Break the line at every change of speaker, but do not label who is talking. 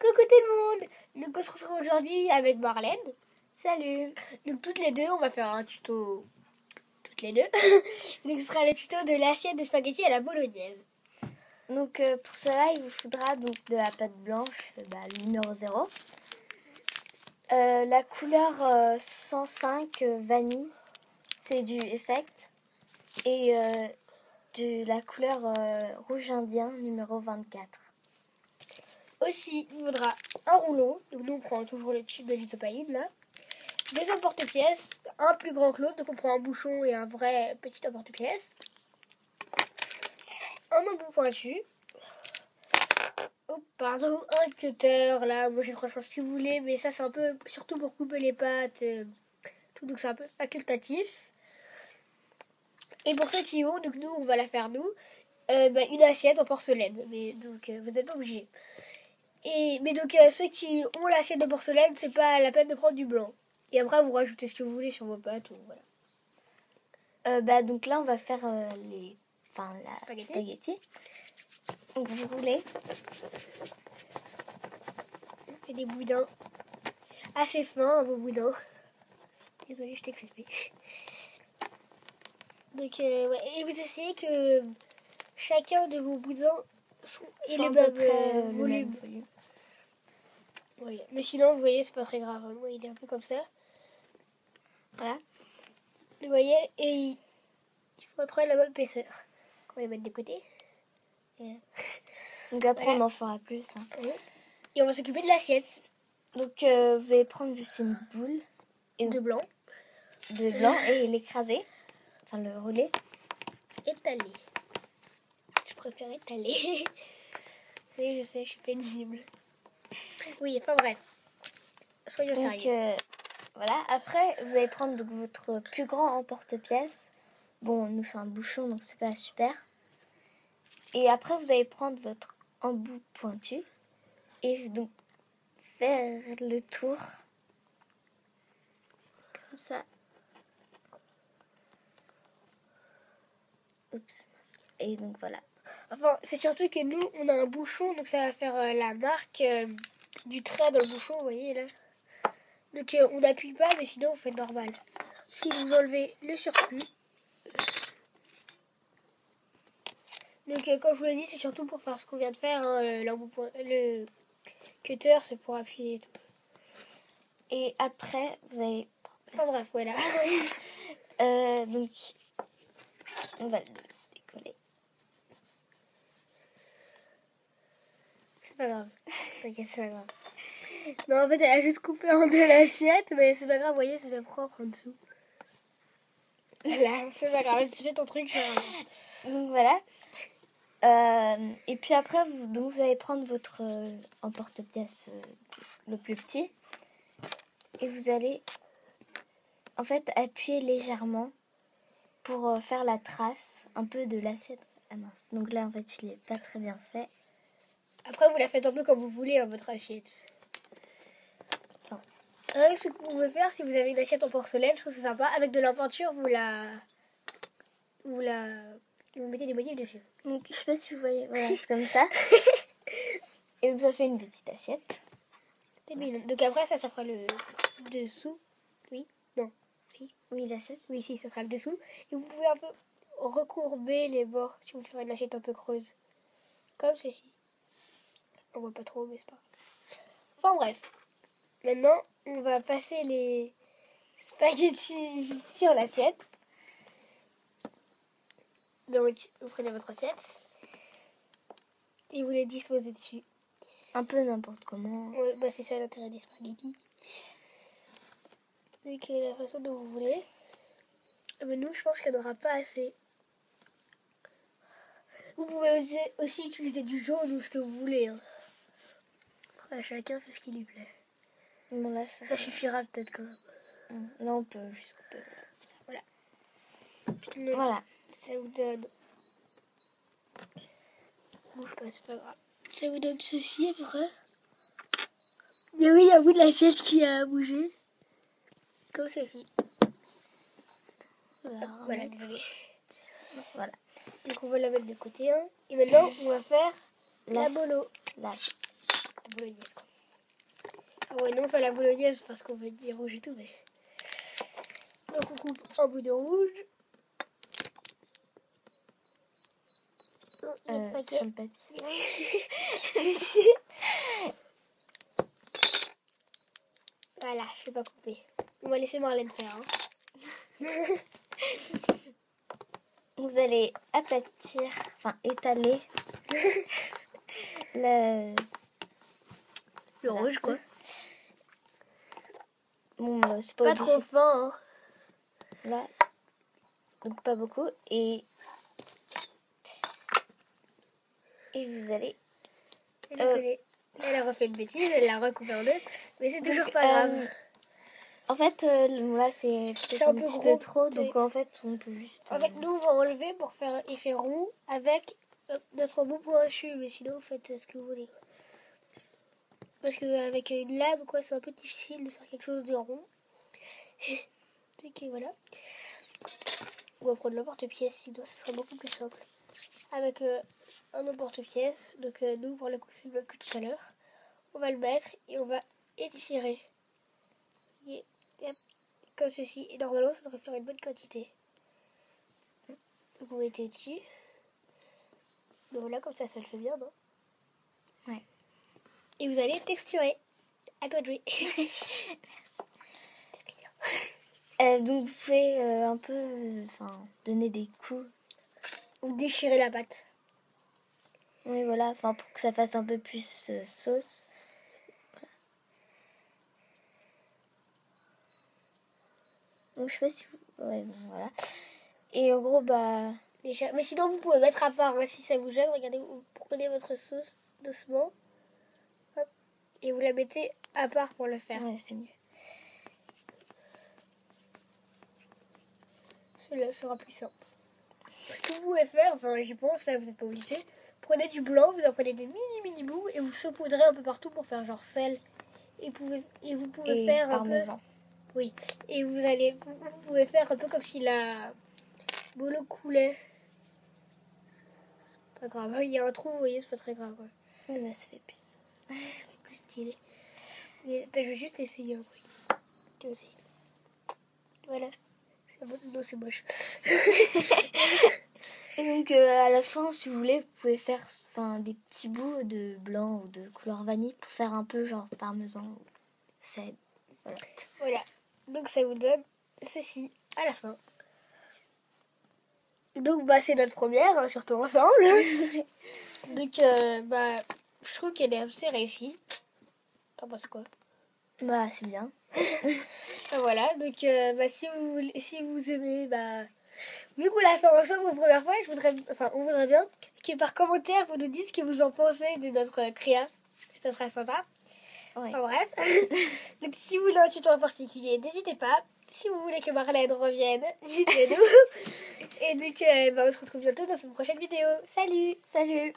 Coucou tout le monde. Donc on se retrouve aujourd'hui avec Marlène.
Salut.
Donc toutes les deux, on va faire un tuto. Toutes les deux. Donc ce sera le tuto de l'assiette de spaghettis à la bolognaise.
Donc pour cela, il vous faudra donc de la pâte blanche, le numéro 0. La couleur 105 vanille, c'est du Effect. Et de la couleur rouge indien, numéro 24.
Aussi, il faudra un rouleau. Donc nous on prend toujours le tube de lithopalide là. 2 emporte-pièces, un plus grand que l'autre. Donc on prend un bouchon et un vrai petit emporte-pièces. Un embout pointu. Oh, pardon, un cutter là. Moi j'ai franchement ce que vous voulez, mais ça c'est un peu surtout pour couper les pâtes. Tout, donc c'est un peu facultatif. Et pour ceux qui ont, donc nous on va la faire nous, une assiette en porcelaine. Mais donc vous n'êtes pas obligés. Mais donc ceux qui ont l'assiette de porcelaine, c'est pas la peine de prendre du blanc. Et après vous rajoutez ce que vous voulez sur vos pâtes ou voilà.
Donc là, on va faire la spaghetti. Donc vous roulez.
On fait des boudins assez fins, vos boudins. Désolée, je t'ai crispé. Donc et vous essayez que chacun de vos boudins ait le même volume. Oui. Mais sinon, vous voyez, c'est pas très grave. Moi, il est un peu comme ça. Voilà. Vous voyez, et il faut après la même épaisseur. On va les mettre de côté.
Donc après, on en fera plus. Hein.
Oui. Et on va s'occuper de l'assiette.
Donc vous allez prendre juste une boule
De blanc.
Et l'écraser. Enfin, le rouler.
Étaler. Je préfère étaler. Oui, je sais, je suis pénible. Oui, enfin bref. Soyons sérieux.
Voilà. Après, vous allez prendre donc, votre plus grand emporte-pièce. Bon, nous, c'est un bouchon, donc c'est pas super. Et après, vous allez prendre votre embout pointu. Et donc, faire le tour. Comme ça. Oups. Et donc, voilà.
Enfin, c'est surtout que nous, on a un bouchon, donc ça va faire la marque du trait dans le bouchon, vous voyez là. Donc on n'appuie pas, mais sinon on fait normal. Si vous enlevez le surplus. Donc comme je vous l'ai dit, c'est surtout pour faire ce qu'on vient de faire. Hein, le cutter, c'est pour appuyer et tout.
Et après, vous allez...
Enfin bref, voilà.
Donc, on va le décoller.
C'est pas grave. T'inquiète, c'est pas grave. Non, en fait, elle a juste coupé en deux l'assiette, mais c'est pas grave, vous voyez, c'est bien propre en dessous. Voilà, c'est pas grave, tu fais ton truc,
donc voilà. Et puis après, vous allez prendre votre emporte-pièce le plus petit. Et vous allez, en fait, appuyer légèrement pour faire la trace un peu de l'assiette. Ah mince. Donc là, en fait, je ne l'ai pas très bien fait.
Après, vous la faites un peu comme vous voulez, hein, votre assiette.
Attends.
Ce que vous pouvez faire, si vous avez une assiette en porcelaine, je trouve que c'est sympa. Avec de la peinture, vous mettez des motifs dessus.
Donc, je sais pas si vous voyez, voilà, c'est comme ça. Et donc, ça fait une petite assiette.
C'est mignon. Donc après, ça fera le dessous. Oui, non.
Oui, l'assiette.
Oui, si, ça sera le dessous. Et vous pouvez un peu recourber les bords si vous faites une assiette un peu creuse. Comme ceci. On voit pas trop, mais c'est pas grave. Enfin bref. Maintenant, on va passer les spaghettis sur l'assiette. Donc, vous prenez votre assiette et vous les disposez dessus.
Un peu n'importe comment.
Ouais, c'est ça l'intérêt des spaghettis. Donc, la façon dont vous voulez. Mais nous, je pense qu'elle n'aura pas assez. Vous pouvez aussi utiliser du jaune ou ce que vous voulez. Hein. Après, chacun fait ce qui lui plaît.
Bon, là,
ça suffira peut-être quand même.
Là, on peut juste couper.
Voilà.
Voilà.
Ça vous donne... Bouge pas, c'est pas grave. Ça vous donne ceci à peu près. Et oui, il y a un bout de l'assiette qui a bougé. Comme ceci. Voilà, désolé.
Voilà.
Donc on va la mettre de côté. Hein. Et maintenant, on va faire la bolognaise.
Quoi.
Ah ouais, nous on fait la bolognaise parce qu'on veut dire rouge et tout, mais... Donc on coupe un bout de rouge. Oh, il y a pas
Sur le papier.
Voilà, je sais pas couper. On va laisser Marlène faire. Hein.
Vous allez aplatir, enfin étaler le
rouge, quoi.
Bon, c'est
Pas
obligé.
trop fin, hein.
Là, donc pas beaucoup. Et vous allez...
Elle a refait une bêtise, elle l'a recoupé en deux. Mais c'est toujours pas grave.
En fait, là, c'est peut-être un petit peu trop. Donc, en fait, on peut juste...
En fait, nous, on va enlever pour faire effet rond avec notre bout pointu. Mais sinon, vous faites ce que vous voulez. Parce qu'avec une lame, quoi, c'est un peu difficile de faire quelque chose de rond. Donc, voilà. On va prendre l'emporte-pièce, sinon ce sera beaucoup plus simple. Avec un emporte-pièce. Donc, nous, pour le coup, c'est le même que tout à l'heure. On va le mettre et on va étirer. Et, hop, comme ceci. Et normalement, ça devrait faire une bonne quantité. Donc, vous mettez dessus. Donc voilà, comme ça le fait bien, non?
Ouais.
Et vous allez texturer. À toi de jouer.
Donc, vous pouvez un peu donner des coups.
Ou déchirer la pâte.
Oui, voilà, pour que ça fasse un peu plus sauce. Voilà. Donc, je sais pas si vous... Ouais, bon, voilà. Et en gros, bah...
Mais sinon, vous pouvez mettre à part, hein, si ça vous gêne. Regardez, vous prenez votre sauce doucement. Hop, et vous la mettez à part pour le faire.
Ouais, c'est mieux.
Cela sera plus simple. Ce que vous pouvez faire, enfin j'y pense, là vous n'êtes pas obligé. Prenez du blanc, vous en prenez des mini bouts et vous saupoudrez un peu partout pour faire genre sel. Et vous pouvez faire
parmesan.
un peu... Oui, et vous pouvez faire un peu comme si la bolo coulait. C'est pas grave, il y a un trou, vous voyez, c'est pas très grave. Ouais.
Oui, mais ça fait plus sauce.
Ça fait plus stylé. Et, attends, je vais juste essayer un truc. Voilà. Non, c'est moche.
Et donc, à la fin, si vous voulez, vous pouvez faire des petits bouts de blanc ou de couleur vanille pour faire un peu genre parmesan ou sel. Voilà.
Voilà. Donc, ça vous donne ceci à la fin. Donc, bah, c'est notre première, hein, surtout ensemble. Donc, bah, je trouve qu'elle est assez réussie. T'en penses quoi?
Bah, c'est bien.
Voilà, donc bah, si vous aimez, bah, vu qu'on l'a fait ensemble la première fois, on voudrait bien que par commentaire vous nous dites ce que vous en pensez de notre créa. Ça serait sympa.
Ouais.
Enfin, bref. Donc si vous voulez un tuto en particulier, n'hésitez pas. Si vous voulez que Marlène revienne, dites-le nous. Et donc bah, on se retrouve bientôt dans une prochaine vidéo. Salut!
Salut!